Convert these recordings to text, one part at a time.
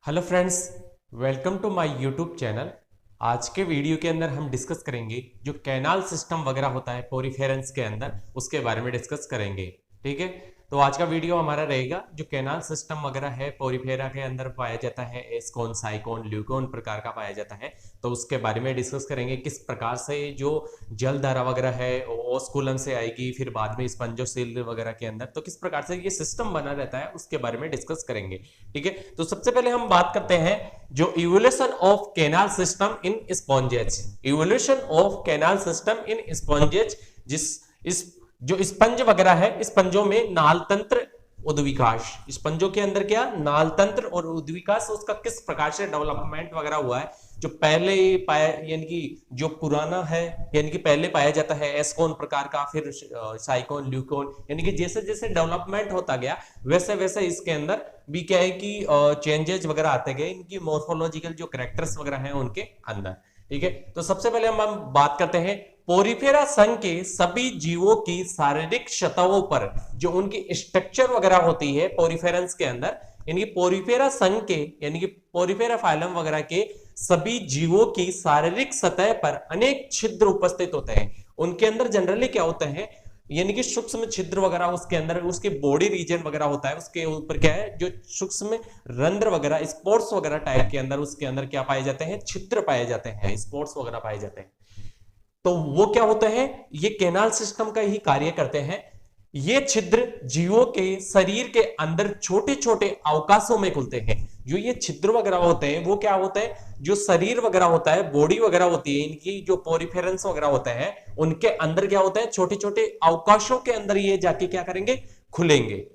Hello friends, welcome to my YouTube channel. आज के video के अंदर हम डिस्कस करेंगे जो कैनाल सिस्टम वगैरह होता है पोरिफेरेंस के अंदर, उसके बारे में डिस्कस करेंगे। ठीक है, तो आज का वीडियो हमारा रहेगा जो कैनाल सिस्टम वगैरह है पोरिफेरा के अंदर पाया जाता है, एस्कोन, साइकोन, ल्यूकोन प्रकार का पाया जाता है। तो उसके बारे में डिस्कस करेंगे किस प्रकार से जो जल धारा वगैरह है ओस्कुलम से आएगी, फिर बाद में स्पंजोसील वगैरह के अंदर, तो किस प्रकार से ये सिस्टम बना रहता है उसके बारे में डिस्कस करेंगे। ठीक है, तो सबसे पहले हम बात करते हैं जो evolution of canal system in sponges. Evolution of canal system in sponges, जिस इस जो स्पंज वगैरह है, स्पंजों में नाल तंत्र उद्विकास, स्पंजों के अंदर क्या नाल तंत्र और उद्विकास, उसका किस प्रकार से डेवलपमेंट वगैरह हुआ है। जो पहले पाया यानी कि जो पुराना है यानी कि पहले पाया जाता है एस्कोन प्रकार का, फिर साइकोन, ल्यूकोन, यानी कि जैसे जैसे डेवलपमेंट होता गया वैसे वैसे इसके अंदर भी क्या है कि चेंजेस वगैरह आते गए, इनकी मॉर्फोलॉजिकल जो कैरेक्टर्स वगैरह हैं उनके अंदर। ठीक है, तो सबसे पहले हम बात करते हैं पोरिफेरा संघ के सभी जीवों की शारीरिक सतहों पर जो उनकी स्ट्रक्चर वगैरह होती है पोरिफेरेंस के अंदर, यानी पोरिफेरा संघ के यानी कि पोरिफेरा फाइलम वगैरह के सभी जीवों की शारीरिक सतह पर अनेक छिद्र उपस्थित होते हैं। उनके अंदर जनरली क्या होते हैं यानी कि सूक्ष्म छिद्र वगैरह, उसके अंदर उसके बॉडी रीजन वगैरह होता है, उसके ऊपर क्या है जो सूक्ष्म रंध्र वगैरह, स्पोर्ट्स वगैरह टाइप के अंदर, उसके अंदर क्या पाए जाते हैं, छिद्र पाए जाते हैं, स्पोर्ट्स वगैरह पाए जाते हैं। तो वो क्या होता है, ये कैनाल सिस्टम का ही कार्य करते हैं। ये छिद्र जीवों के शरीर के अंदर छोटे छोटे अवकाशों में खुलते हैं। जो ये छिद्र वगैरह होते हैं वो क्या होता है, जो शरीर वगैरह होता है, बॉडी वगैरह होती है, इनकी जो पोरिफेरेंस वगैरह होते हैं उनके अंदर क्या होता है, छोटे छोटे अवकाशों के अंदर ये जाके क्या करेंगे, खुलेंगे।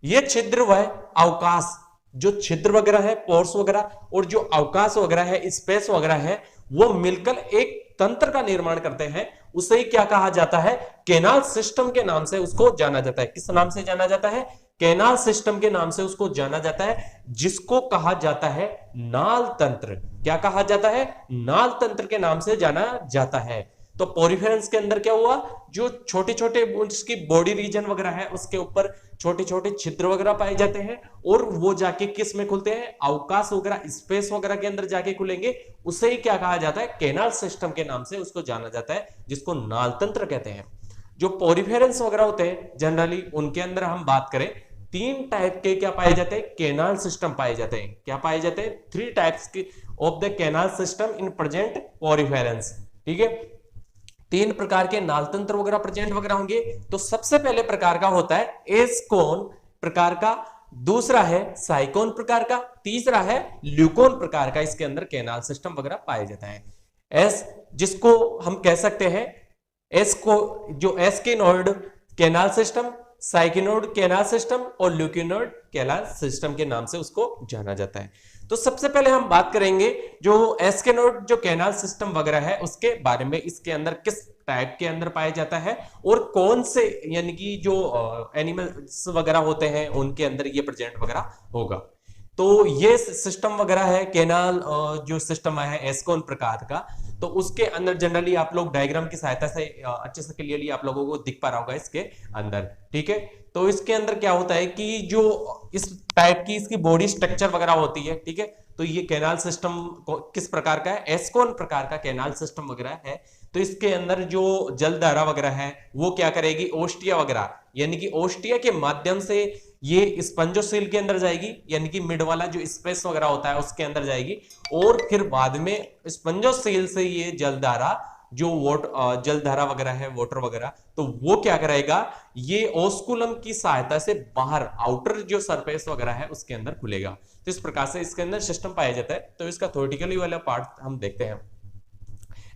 ये छिद्र वह अवकाश, जो छिद्र वगैरह है, पोर्स वगैरह, और जो अवकाश वगैरह है, स्पेस वगैरह है, वो मिलकर एक तंत्र का निर्माण करते हैं। उसे ही क्या कहा जाता है, कैनाल सिस्टम के नाम से उसको जाना जाता है। किस नाम से जाना जाता है, कैनाल सिस्टम के नाम से उसको जाना जाता है, जिसको कहा जाता है नाल तंत्र। क्या कहा जाता है, नाल तंत्र के नाम से जाना जाता है। तो पोरिफेरेंस के अंदर क्या हुआ, जो छोटे छोटे उसकी बॉडी रीजन वगैरह है उसके ऊपर छोटे छोटे छिद्र वगैरह पाए जाते हैं, और वो जाके किस में खुलते हैं, अवकाश वगैरह, स्पेस वगैरह के अंदर जाके खुलेंगे। उसे ही क्या कहा जाता है, कैनाल सिस्टम के नाम से उसको जाना जाता है, जिसको नाल तंत्र कहते हैं। जो पोरिफेरेंस वगैरह होते हैं जनरली, उनके अंदर हम बात करें, तीन टाइप के क्या पाए जाते हैं, कैनाल सिस्टम पाए जाते हैं। क्या पाए जाते हैं, थ्री टाइप्स की of the canal system in present poriferans. ठीक है, तीन प्रकार के नाल तंत्र वगैरह प्रेजेंट वगैरह होंगे। तो सबसे पहले प्रकार का होता है एस्कोन प्रकार का, दूसरा है साइकोन प्रकार का, तीसरा है ल्यूकोन प्रकार का। इसके अंदर कैनाल सिस्टम वगैरह पाया जाता है। एस, जिसको हम कह सकते हैं एस्को, जो एस्केनोइड कैनाल सिस्टम, साइकिनोइड कैनाल सिस्टम और ल्यूकिनोइड कैनाल सिस्टम के नाम से उसको जाना जाता है। तो सबसे पहले हम बात करेंगे जो एस्केनोइड जो कैनाल सिस्टम वगैरह है उसके बारे में, इसके अंदर किस टाइप के अंदर पाया जाता है और कौन से यानी कि जो एनिमल्स वगैरह होते हैं उनके अंदर ये प्रेजेंट वगैरह होगा। तो ये सिस्टम वगैरह है कैनाल जो सिस्टम है एस्कोन प्रकार का, तो उसके अंदर जनरली आप लोग डायग्राम की सहायता से अच्छे से क्लियरली आप लोगों को दिख पा रहा होगा इसके अंदर। ठीक है, तो इसके अंदर क्या होता है कि जो इस टाइप की इसकी बॉडी स्ट्रक्चर वगैरह होती है। ठीक है, तो ये कैनाल सिस्टम किस प्रकार का है, एस्कोन प्रकार का कैनाल सिस्टम वगैरह है। तो इसके अंदर जो जल धारा वगैरह है वो क्या करेगी, ओस्टिया वगैरह, यानी कि ओस्टिया के माध्यम से ये स्पंजोसील के अंदर जाएगी, यानी कि मिड वाला जो स्पेस वगैरह होता है उसके अंदर जाएगी, और फिर बाद में स्पंजोसील से ये जल धारा जो जल धारा वगैरह है, वाटर वगैरह, तो वो क्या करेगा, ये ओस्कुलम की सहायता से बाहर आउटर जो सरफेस वगैरह है उसके अंदर खुलेगा। तो इस प्रकार से इसके अंदर सिस्टम पाया जाता है। तो इसका थ्योरेटिकली वाला पार्ट हम देखते हैं।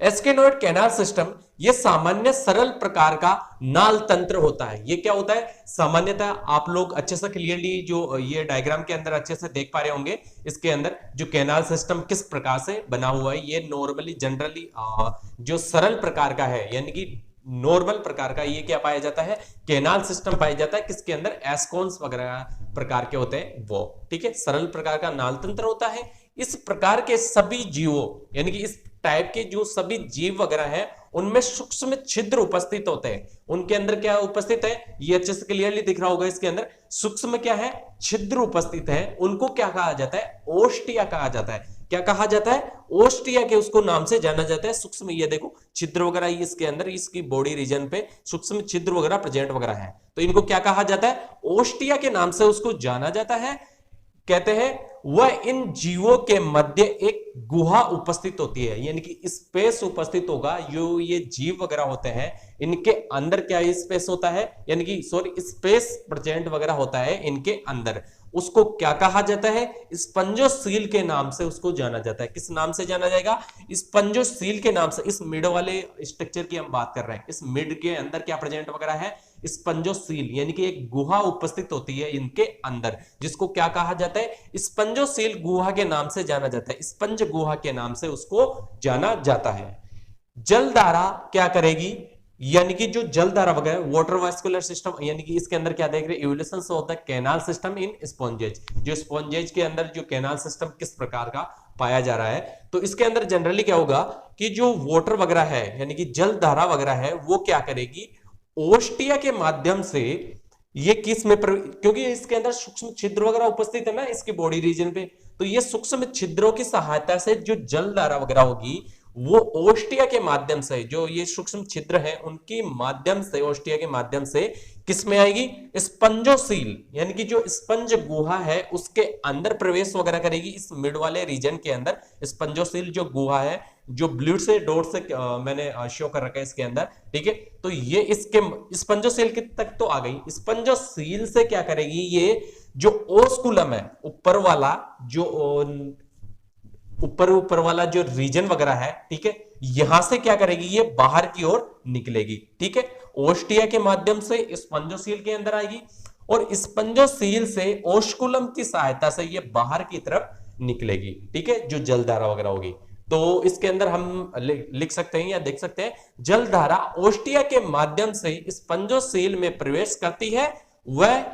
एस्केनोइड कैनाल सिस्टम ये सामान्य सरल प्रकार का नाल तंत्र होता है। ये क्या होता है, सामान्यतः आप लोग अच्छे से क्लियरली जो ये डायग्राम के अंदर अच्छे से देख पा रहे होंगे, इसके अंदर जो कैनाल सिस्टम किस प्रकार से बना हुआ है, ये नॉर्मली जनरली जो सरल प्रकार का है, यानी कि नॉर्मल प्रकार का ये क्या पाया जाता है, कैनाल सिस्टम पाया जाता है। किसके अंदर, एस्कोन्स वगैरह प्रकार के होते हैं वो। ठीक है, सरल प्रकार का नाल तंत्र होता है। इस प्रकार के सभी जीवों यानी कि इस टाइप के जो सभी जीव वगैरह हैं उनमें सूक्ष्म छिद्र उपस्थित होते हैं। उनके अंदर क्या उपस्थित है, ये अच्छे से क्लियरली दिख रहा होगा, इसके अंदर सूक्ष्म क्या है, छिद्र उपस्थित है। उनको क्या कहा जाता है, ओष्ठिया कहा जाता है। क्या कहा जाता है, ओष्ठिया के उसको नाम से जाना जाता है। सूक्ष्म, ये देखो छिद्र वगैरह इसके अंदर, इसकी बॉडी रीजन पे सूक्ष्म छिद्र वगैरह प्रेजेंट वगैरह है, तो इनको क्या कहा जाता है, ओष्ठिया के नाम से उसको जाना जाता है। कहते हैं वह इन जीवों के मध्य एक गुहा उपस्थित होती है, यानी कि स्पेस उपस्थित होगा। जो ये जीव वगैरह होते हैं इनके अंदर क्या स्पेस होता है, यानी कि सॉरी स्पेस प्रेजेंट वगैरह होता है इनके अंदर। उसको क्या कहा जाता है, स्पंजोसील के नाम से उसको जाना जाता है। किस नाम से जाना जाएगा, स्पंजोसील के नाम से। इस मिड वाले स्ट्रक्चर की हम बात कर रहे हैं। इस मिड के अंदर क्या प्रेजेंट वगैरह है, स्पंजोसील, यानी कि एक गुहा उपस्थित होती है इनके अंदर, जिसको क्या कहा जाता है, स्पंजोसील गुहा के नाम से जाना जाता है। स्पंज गुहा के नाम से उसको जाना जाता है। जलधारा क्या करेगी, यानी कि जो जलधारा वगैरह, वाटर वास्कुलर सिस्टम, यानी कि इसके अंदर क्या देख रहे हैं, इवोल्यूशन होता है कैनाल सिस्टम इन स्पॉन्जेज। जो स्पॉन्जेज के अंदर जो कैनाल सिस्टम किस प्रकार का पाया जा रहा है, तो इसके अंदर जनरली क्या होगा कि जो वाटर वगैरह है, यानी कि जलधारा वगैरह है, वो क्या करेगी, ओष्ठिया के माध्यम से ये किस में क्योंकि इसके अंदर सूक्ष्म छिद्र वगैरह उपस्थित है ना इसके बॉडी रीजन पे, तो ये सूक्ष्म छिद्रों की सहायता से जो जलधारा वगैरह होगी वो ओष्ठिया के माध्यम से, जो ये सूक्ष्म छिद्र है उनकी माध्यम से, ओष्ठिया के माध्यम से किस में आएगी, स्पंजोसील, यानी कि जो स्पंज गुहा है उसके अंदर प्रवेश वगैरह करेगी। इस मिड वाले रीजन के अंदर स्पंजोसील जो गुहा है, जो ब्लू से डॉट से मैंने शो कर रखा है इसके अंदर, ठीक है। तो ये इसके स्पंजोसील तक तो आ गई। स्पंजोसील से क्या करेगी, ये जो ओस्कुलम है, ऊपर वाला जो रीजन वगैरह है, ठीक है, यहां से क्या करेगी, ये बाहर की ओर निकलेगी, ठीक है। ओष्ठिया के माध्यम से स्पंजोसील के अंदर आएगी और स्पंजोसील से ओस्कुलम की सहायता से ये बाहर की तरफ निकलेगी, ठीक है, जो जलधारा वगैरह होगी। तो इसके अंदर हम लिख सकते हैं या देख सकते हैं, जलधारा ओष्ठिया के माध्यम से स्पंजोसील में प्रवेश करती है, वह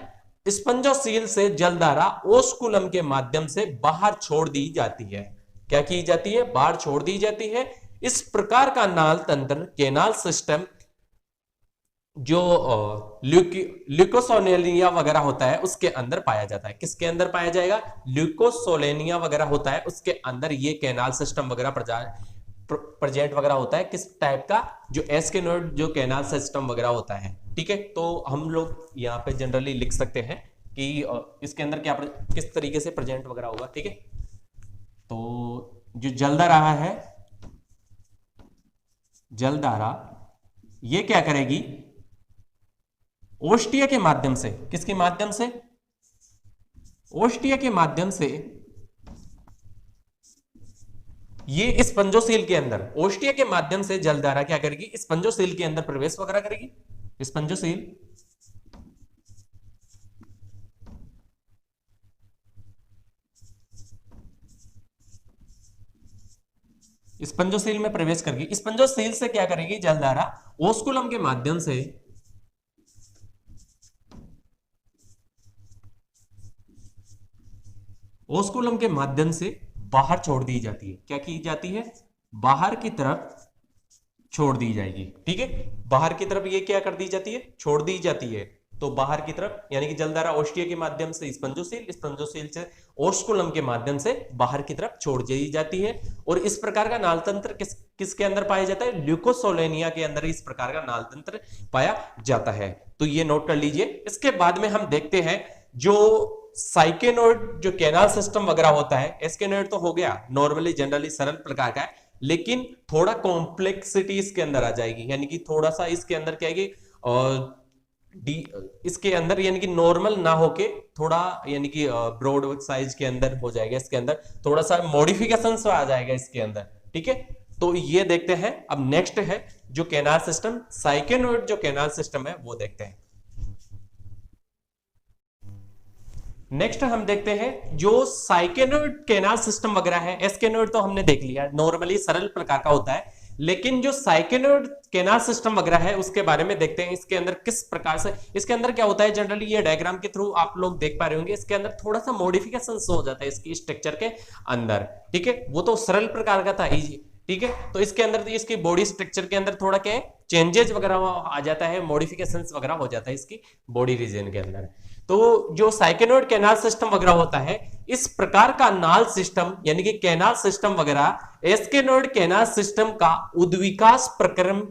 स्पंजोसील से जलधारा ओस्कुलम के माध्यम से बाहर छोड़ दी जाती है। क्या की जाती है, बाहर छोड़ दी जाती है। इस प्रकार का नाल तंत्र, केनाल सिस्टम, जो ल्यूकोसोलेनिया वगैरह होता है उसके अंदर पाया जाता है। किसके अंदर पाया जाएगा, ल्यूकोसोलेनिया वगैरह होता है उसके अंदर ये केनाल सिस्टम वगैरह प्रेजेंट वगैरह होता है। किस टाइप का, जो एस्केनोइड जो केनाल सिस्टम वगैरह होता है, ठीक है। तो हम लोग यहाँ पे जनरली लिख सकते हैं कि इसके अंदर क्या किस तरीके से प्रेजेंट वगैरह होगा, ठीक है। तो जो जलधारा है, जलधारा ये क्या करेगी, ओष्ठिया के माध्यम से, किसके माध्यम से, ओष्ठिया के माध्यम से ये स्पंजोसील के अंदर, ओष्ठिया के माध्यम से जलधारा क्या करेगी, स्पंजोसील के अंदर प्रवेश वगैरह करेगी। स्पंजोसील में प्रवेश करके स्पंजोसील से क्या करेगी, जलधारा ओस्कुलम के माध्यम से, ओस्कुलम के माध्यम से बाहर छोड़ दी जाती है। क्या की जाती है, बाहर की तरफ छोड़ दी जाएगी, ठीक है। बाहर की तरफ ये क्या कर दी जाती है, छोड़ दी जाती है। तो बाहर की तरफ, यानी कि जलधारा ओष्ठिया के माध्यम से स्पंजोसील, स्पंजोसील से ओस्कुलम के माध्यम से बाहर की तरफ छोड़ दी जाती है। और इस प्रकार का नाल तंत्र किसके अंदर पाया जाता है, ल्यूकोसोलेनिया के अंदर इस प्रकार का नाल तंत्र पाया जाता है। तो ये नोट कर लीजिए। इसके बाद में हम देखते हैं जो साइकेनोइड जो कैनाल सिस्टम वगैरह होता है। एस्केनोइड तो हो गया नॉर्मली जनरली सरल प्रकार का है, लेकिन थोड़ा कॉम्प्लेक्सिटी इसके अंदर आ जाएगी, यानी कि थोड़ा सा इसके अंदर क्या है, और इसके अंदर यानी कि नॉर्मल ना होके थोड़ा यानी कि ब्रॉड साइज के अंदर हो जाएगा। इसके अंदर थोड़ा सा मॉडिफिकेशन आ जाएगा इसके अंदर, ठीक है। तो ये देखते हैं। अब नेक्स्ट है जो कैनाल सिस्टम, साइकेनोइड जो कैनाल सिस्टम है वो देखते हैं। नेक्स्ट हम देखते हैं जो साइकेनोइड कैनाल सिस्टम वगैरह है। एस्केनोइड तो हमने देख लिया, नॉर्मली सरल प्रकार का होता है, लेकिन जो साइकेनोइड कैनाल सिस्टम वगैरह है उसके बारे में देखते हैं। इसके अंदर किस प्रकार से, इसके अंदर क्या होता है, जनरली ये डायग्राम के थ्रू आप लोग देख पा रहे होंगे, इसके अंदर थोड़ा सा मॉडिफिकेशन हो जाता है इसकी स्ट्रक्चर के अंदर, ठीक है। वो तो सरल प्रकार का था, ठीक है। तो इसके अंदर इसकी बॉडी स्ट्रक्चर के अंदर थोड़ा क्या है, चेंजेस वगैरह आ जाता है, मॉडिफिकेशंस वगैरह हो जाता है इसकी बॉडी रीजन के अंदर। तो जो साइकेनोइड कैनाल सिस्टम वगैरह होता है, इस प्रकार का नाल सिस्टम यानी कि कैनाल सिस्टम वगैरह एस्केनोइड कैनाल सिस्टम का उद्विकास प्रक्रम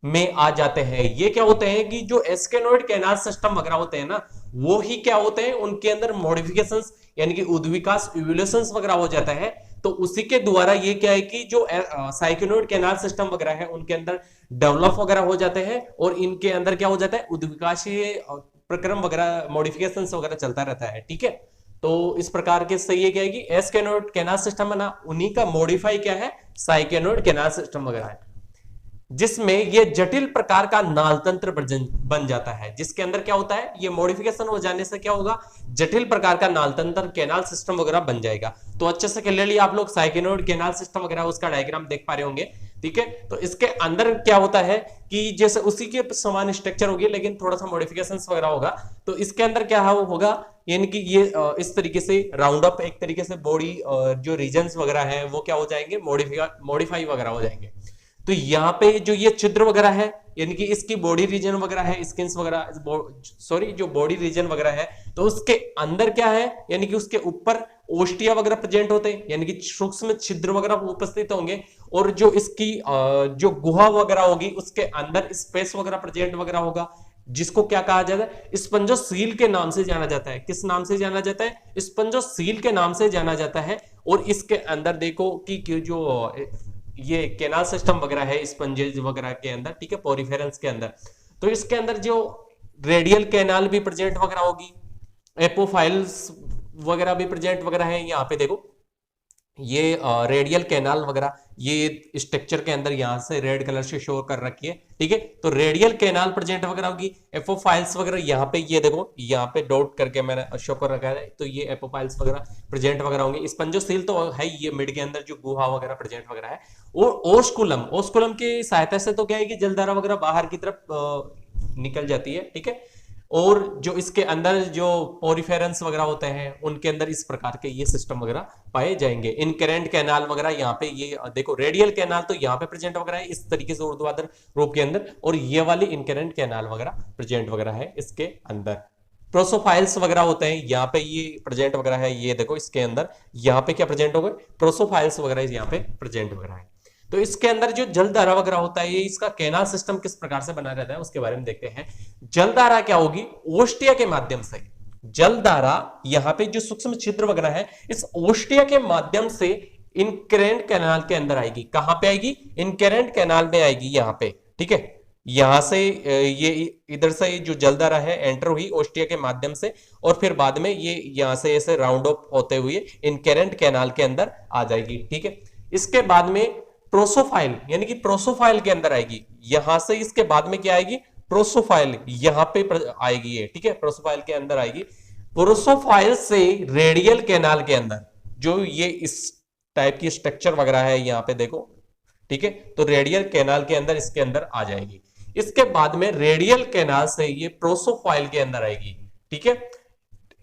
में आ जाते हैं। ये क्या होते हैं कि जो एस्केनोइड कैनाल सिस्टम वगैरह होते हैं ना, वो ही क्या होते हैं, उनके अंदर मॉडिफिकेशंस यानी कि उद्विकास इवोल्यूशंस वगैरह हो जाता है। तो उसी के द्वारा ये क्या है कि जो साइकेनोइड कैनाल सिस्टम वगैरह है उनके अंदर डेवलप वगैरह हो जाते हैं और इनके अंदर क्या हो जाता है, उद्विकाशीय प्रक्रम वगैरह मॉडिफिकेशंस वगैरह चलता रहता है। ठीक है। तो इस प्रकार के से ये क्या है कि एस्केनोइड कैनाल सिस्टम है ना, उन्हीं का मॉडिफाई क्या है, साइकेनोइड कैनाल सिस्टम वगैरह है, जिसमें ये जटिल प्रकार का नाल तंत्र बन जाता है। जिसके अंदर क्या होता है, ये मॉडिफिकेशन हो जाने से क्या होगा, जटिल प्रकार का नाल तंत्र कैनाल सिस्टम वगैरह बन जाएगा। तो अच्छे से क्लियरली आप लोग साइकेनोइड कैनाल सिस्टम वगैरह उसका डायग्राम देख पा रहे होंगे। ठीक है। तो इसके अंदर क्या होता है कि जैसे उसी के समान स्ट्रक्चर होगी लेकिन थोड़ा सा मॉडिफिकेशन वगैरह होगा। तो इसके अंदर क्या होगा, यानी कि ये इस तरीके से राउंड अप एक तरीके से बॉडी जो रीजन्स वगैरह है वो क्या हो जाएंगे, मॉडिफाई वगैरह हो जाएंगे। तो यहाँ पे जो ये छिद्र वगैरह है यानी कि इसकी बॉडी रीजन वगैरह है, स्किन्स वगैरह, सॉरी जो बॉडी रीजन वगैरह है, तो उसके अंदर क्या है, यानी कि उसके ऊपर ओस्टिया वगैरह प्रेजेंट होते हैं, यानी कि सूक्ष्म छिद्र वगैरह उपस्थित होंगे। और जो इसकी जो गुहा वगैरह होगी उसके अंदर स्पेस वगैरह प्रेजेंट वगैरह होगा, जिसको क्या कहा जाता है, स्पंजोसील के नाम से जाना जाता है। किस नाम से जाना जाता है, स्पंजोसील के नाम से जाना जाता है। और इसके अंदर देखो कि जो ये कैनाल सिस्टम वगैरह है स्पंजेज वगैरह के अंदर, ठीक है, पोरिफेरेंस के अंदर, तो इसके अंदर जो रेडियल कैनाल भी प्रेजेंट वगैरह होगी, एपोफाइल्स वगैरह भी प्रेजेंट वगैरह है। यहाँ पे देखो ये रेडियल कैनाल वगैरह ये स्ट्रक्चर के अंदर यहां से रेड कलर से शो कर रखी है। ठीक है। तो रेडियल कैनाल प्रेजेंट वगैरह होगी, एपोफाइल्स वगैरह यहाँ पे ये देखो यहाँ पे डॉट करके मैंने शो कर रखा है, तो ये एपोफाइल्स वगैरह प्रेजेंट वगैरह होंगे। स्पंजोसील तो है ये मिड के अंदर जो गुहा वगैरह प्रेजेंट वगैरह है। और ओस्कुलम की सहायता से तो क्या है कि जलधारा वगैरह बाहर की तरफ निकल जाती है। ठीक है। और जो इसके अंदर जो पोरिफेरेंस वगैरह होते हैं उनके अंदर इस प्रकार के ये सिस्टम वगैरह पाए जाएंगे। इनकरेंट कैनाल वगैरह यहाँ पे ये देखो रेडियल कैनाल तो यहाँ पे प्रेजेंट वगैरह है इस तरीके से ऊर्ध्वाधर रूप के अंदर, और ये वाली इनकरेंट कैनाल वगैरह प्रेजेंट वगैरह है इसके अंदर। प्रोसोफाइल्स वगैरह होते हैं यहाँ पे ये प्रेजेंट वगैरह है, ये देखो इसके अंदर यहाँ पे क्या प्रेजेंट हो गए, प्रोसोफाइल्स वगैरह यहाँ पे प्रेजेंट वगैरह है। तो इसके अंदर जो जलधारा वगैरह होता है, ये इसका कैनाल सिस्टम किस प्रकार से बना रहता है उसके बारे में देखते हैं। जलधारा क्या होगी, ओस्टिया के माध्यम से जलधारा यहाँ पे जो सूक्ष्म छिद्र वगैरह है इस ओस्टिया के माध्यम से इनकरेंट कैनाल के अंदर आएगी। कहां पे आएगी, इनकरेंट कैनाल में आएगी यहाँ पे। ठीक है। यहां से ये इधर से जो जलधारा है एंटर हुई ओस्टिया के माध्यम से, और फिर बाद में ये यहां से ऐसे राउंड अप होते हुए इनकरेंट कैनाल के अंदर आ जाएगी। ठीक है। इसके बाद में प्रोसोफाइल यानी कि प्रोसोफाइल के अंदर आएगी, यहां से इसके बाद में क्या आएगी, प्रोसोफाइल यहां पे आएगी ये। ठीक है। प्रोसोफाइल के अंदर आएगी। प्रोसोफाइल से रेडियल कैनाल के अंदर जो ये इस टाइप की स्ट्रक्चर वगैरह है यहाँ पे देखो। ठीक है। तो रेडियल कैनाल के अंदर इसके अंदर आ जाएगी। इसके बाद में रेडियल कैनाल से ये प्रोसोफाइल के अंदर आएगी। ठीक है।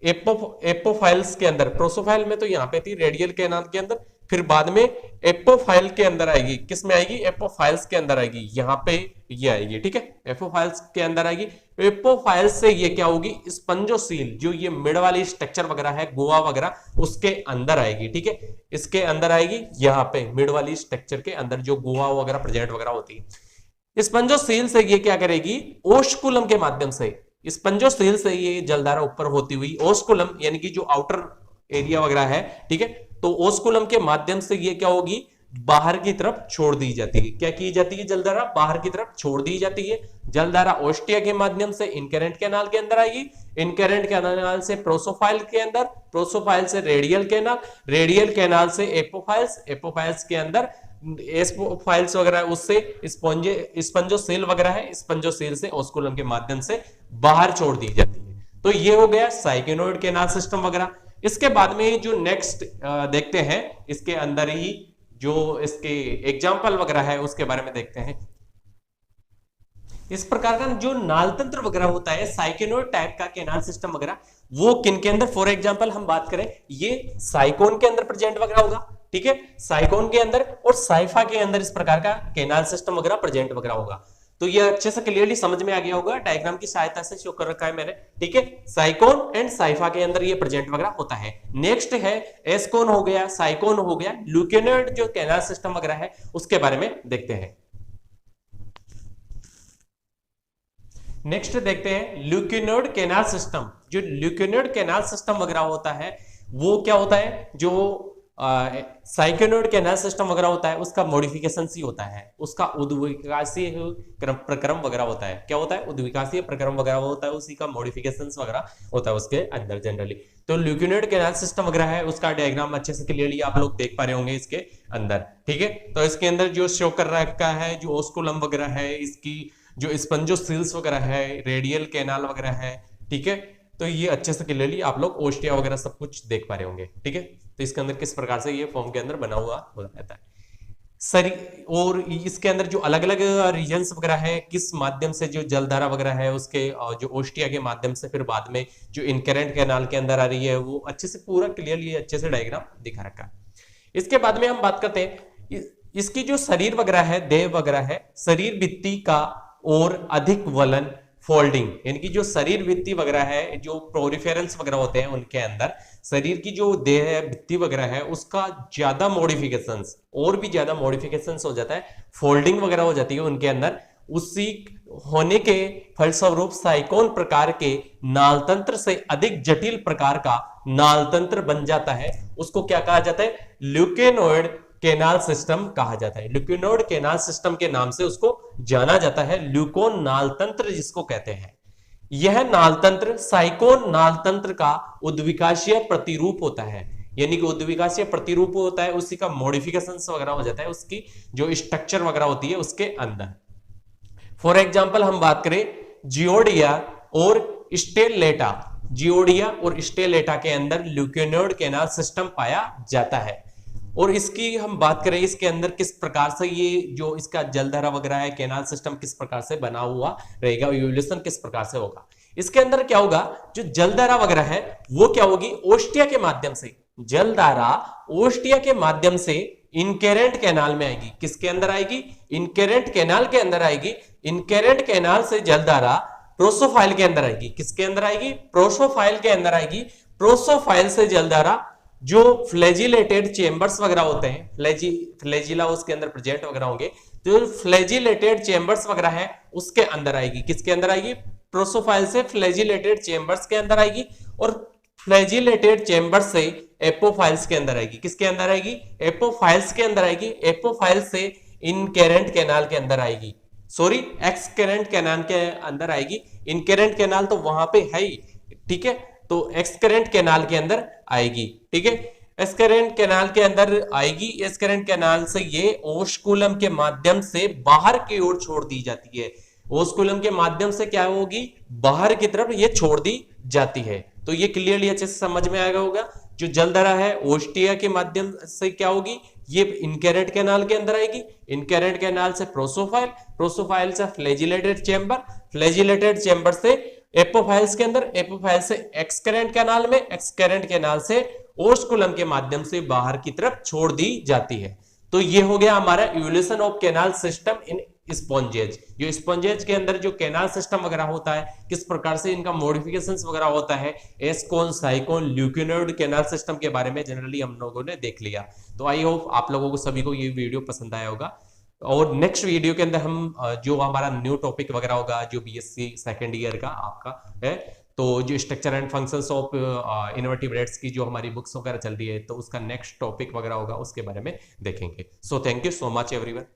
एपोफाइल्स के अंदर, प्रोसोफाइल में तो यहाँ पे थी रेडियल कैनाल के अंदर, फिर बाद में एपोफाइल के अंदर आएगी। किस में आएगी, एपोफाइल्स के अंदर आएगी, यहाँ पे ये आएगी। ठीक है। एपोफाइल्स के अंदर आएगी। एपोफाइल्स से ये क्या होगी, स्पंजोसील जो ये मिड वाली स्ट्रक्चर वगैरह है गोवा वगैरह उसके अंदर आएगी। ठीक है। इसके अंदर आएगी यहाँ पे मिड वाली स्ट्रक्चर के अंदर जो गोवा वगैरह प्रेजेंट वगैरह होती है। स्पंजोसील से ये क्या करेगी, ओस्कुलम के माध्यम से, स्पंजोसील से ये जलधारा ऊपर होती हुई ओस्कुलम यानी कि जो आउटर एरिया वगैरह है, ठीक है, तो ओस्कुलम के माध्यम से ये क्या होगी, बाहर की तरफ छोड़ दी जाती है। क्या की जाती है, जलधारा बाहर की तरफ छोड़ दी जाती है। जलधारा ओस्टिया के माध्यम से इनकरेंट कैनाल के अंदर आएगी, इनकरेंट कैनाल से प्रोसोफाइल के अंदर, प्रोसोफाइल से रेडियल कैनाल, रेडियल कैनाल से एपोफाइल्स, एपोफाइल्स के अंदर एपोफाइल्स वगैरह उससे स्पंजोसेल वगैरह है, स्पंजोसेल से ओस्कुलम के माध्यम से बाहर छोड़ दी जाती है। तो ये हो गया साइकेनोइड कैनाल सिस्टम वगैरह। इसके बाद में जो नेक्स्ट देखते हैं, इसके अंदर ही जो इसके एग्जाम्पल वगैरह है उसके बारे में देखते हैं। इस प्रकार का जो नाल तंत्र वगैरह होता है साइकेनोइड टाइप का कैनाल सिस्टम वगैरह, वो किन के अंदर, फॉर एग्जांपल हम बात करें, ये साइकोन के अंदर प्रेजेंट वगैरह होगा। ठीक है, साइकोन के अंदर और साइफा के अंदर इस प्रकार का कैनाल सिस्टम वगैरह प्रेजेंट वगैरह होगा। तो ये अच्छे से क्लियरली समझ में आ गया होगा, डायग्राम की सहायता से शो कर रखा है मैंने, ठीक है। साइकोन एंड साइफा के अंदर ये प्रेजेंट वगैरह होता है। नेक्स्ट है एस्कोन हो गया, साइकोन हो गया, ल्यूकेनोइड जो कैनाल सिस्टम वगैरह है उसके बारे में देखते हैं। नेक्स्ट देखते हैं ल्यूकेनोइड कैनाल सिस्टम। जो ल्यूकेनोइड कैनाल सिस्टम वगैरह होता है वो क्या होता है, जो साइकोनोइड कैनाल सिस्टम वगैरह होता है उसका मॉडिफिकेशन ही होता है, उसका उद्विकासीय प्रक्रम वगैरह होता है। क्या होता है, उद्विकासीय प्रक्रम वगैरह होता है, उसी का मॉडिफिकेशन वगैरह होता है उसके अंदर जनरली। तो ल्यूकेनोइड कैनाल सिस्टम वगैरह है उसका डायग्राम अच्छे से क्लियरली आप लोग देख पा रहे होंगे इसके अंदर, ठीक है। तो इसके अंदर जो शो कर रखा है जो ओस्कुलम वगैरह है, इसकी जो स्पंजोसील्स वगैरह है, रेडियल कैनाल वगैरह है, ठीक है। तो ये अच्छे से क्लियरली आप लोग ओस्टिया वगैरह सब कुछ देख पा रहे होंगे, ठीक है। तो इसके अंदर किस प्रकार से ये फॉर्म के अंदर बना हुआ रहता है शरीर, और इसके अंदर जो अलग अलग रीजन्स वगैरह है, किस माध्यम से जो जलधारा वगैरह है उसके जो ओस्टिया के माध्यम से फिर बाद में जो इनकरेंट कैनाल के अंदर आ रही है, वो अच्छे से पूरा क्लियरली अच्छे से डायग्राम दिखा रखा है। इसके बाद में हम बात करते हैं इसकी जो शरीर वगैरह है, देह वगैरह है, शरीर भित्ति का और अधिक वलन फोल्डिंग, यानी कि जो शरीर भित्ति वगैरह है, जो प्रोरिफेरेंस वगैरह होते हैं उनके अंदर शरीर की जो देह है, भित्ति वगैरह है, उसका ज्यादा मॉडिफिकेशंस, और भी ज्यादा मॉडिफिकेशंस हो जाता है, फोल्डिंग वगैरह हो जाती है उनके अंदर। उसी होने के फलस्वरूप साइकोन प्रकार के नालतंत्र से अधिक जटिल प्रकार का नालतंत्र बन जाता है। उसको क्या कहा जाता है, ल्यूकेनोइड कैनाल सिस्टम कहा जाता है। ल्यूकेनोइड कैनाल सिस्टम के नाम से उसको जाना जाता है, ल्यूकोन नालतंत्र जिसको कहते हैं। यह नालतंत्र साइकोन नालतंत्र का उद्विकासीय प्रतिरूप होता है, यानी कि उद्विकासीय प्रतिरूप होता है, उसी का मॉडिफिकेशन वगैरह हो जाता है, उसकी जो स्ट्रक्चर वगैरह होती है उसके अंदर। फॉर एग्जाम्पल हम बात करें जियोडिया और स्टेलेटा, जियोडिया और स्टेलेटा के अंदर ल्यूकेनोइड कैनाल सिस्टम पाया जाता है। और इसकी हम बात करें इसके अंदर किस प्रकार से ये जो इसका जलधारा वगैरह है, कैनाल सिस्टम किस प्रकार से बना हुआ रहेगा, इवोल्यूशन किस प्रकार से होगा। इसके अंदर क्या होगा, जो जलधारा वगैरह है वो क्या होगी, ओस्टिया के माध्यम से, जलधारा ओस्टिया के माध्यम से इनकेरेंट कैनाल में आएगी। किसके अंदर आएगी, इनकेरेंट कैनाल के अंदर आएगी। इनकेरेंट कैनाल से जलधारा प्रोसोफाइल के अंदर आएगी। किसके अंदर आएगी, प्रोसोफाइल के अंदर आएगी। प्रोसोफाइल से जलधारा जो फ्लैजिलेटेड चेंबर्स वगैरह होते हैं, फ्लैजिला उसके अंदर प्रेजेंट वगैरह होंगे, जो फ्लैजिलेटेड चेंबर्स वगैरह है उसके अंदर आएगी। किसके अंदर आएगी, प्रोसोफाइल से फ्लैजिलेटेड चेंबर्स के अंदर आएगी, और फ्लैजिलेटेड चेंबर्स से एपोफाइल्स के अंदर आएगी। किसके अंदर आएगी, एपोफाइल्स के अंदर आएगी। एपोफाइल से इनकेरेंट कैनाल के अंदर आएगी, सॉरी एक्सकेरेंट कैनाल के अंदर आएगी। इनकेरेंट कैनाल तो वहां पे है ही, ठीक है, तो एक्सकरेंट कैनाल के अंदर आएगी, ठीक है। एक्सकरेंट कैनाल के अंदर आएगी। एक्सकरेंट कैनाल से ये ओस्कुलम के माध्यम से बाहर की ओर छोड़ दी जाती है। ओस्कुलम के माध्यम से क्या होगी, बाहर की तरफ ये छोड़ दी जाती है। तो ये क्लियरली अच्छे से समझ में आएगा होगा। जो जलधारा है ओस्टिया के माध्यम से क्या होगी, ये इनकेरेंट कैनाल के अंदर आएगी। इनकेरेंट कैनाल से प्रोसोफाइल, प्रोसोफाइल से फ्लैजिलेटेड चेंबर, फ्लैजिलेटेड चेंबर से एपोफाइल्स के अंदर, एपोफाइल से एक्सकरेंट कैनाल में, एक्सकरेंट कैनाल से ओस्कुलम के माध्यम से बाहर की तरफ छोड़ दी जाती है। तो ये हो गया हमारा evolution of canal system in sponges. जो स्पॉन्जेज के अंदर जो कैनाल सिस्टम वगैरह होता है, किस प्रकार से इनका मॉडिफिकेशंस वगैरह होता है, एस्कोन, साइकोन, ल्यूकेनोइड कैनाल सिस्टम के बारे में जनरली हम लोगों ने देख लिया। तो आई होप आप लोगों को सभी को ये वीडियो पसंद आया होगा। और नेक्स्ट वीडियो के अंदर हम जो हमारा न्यू टॉपिक वगैरह होगा, जो बीएससी सेकेंड ईयर का आपका है, तो जो structure and functions of invertebrates की जो हमारी बुक्स वगैरह चल रही है, तो उसका नेक्स्ट टॉपिक वगैरह होगा, उसके बारे में देखेंगे। So thank you so much everyone.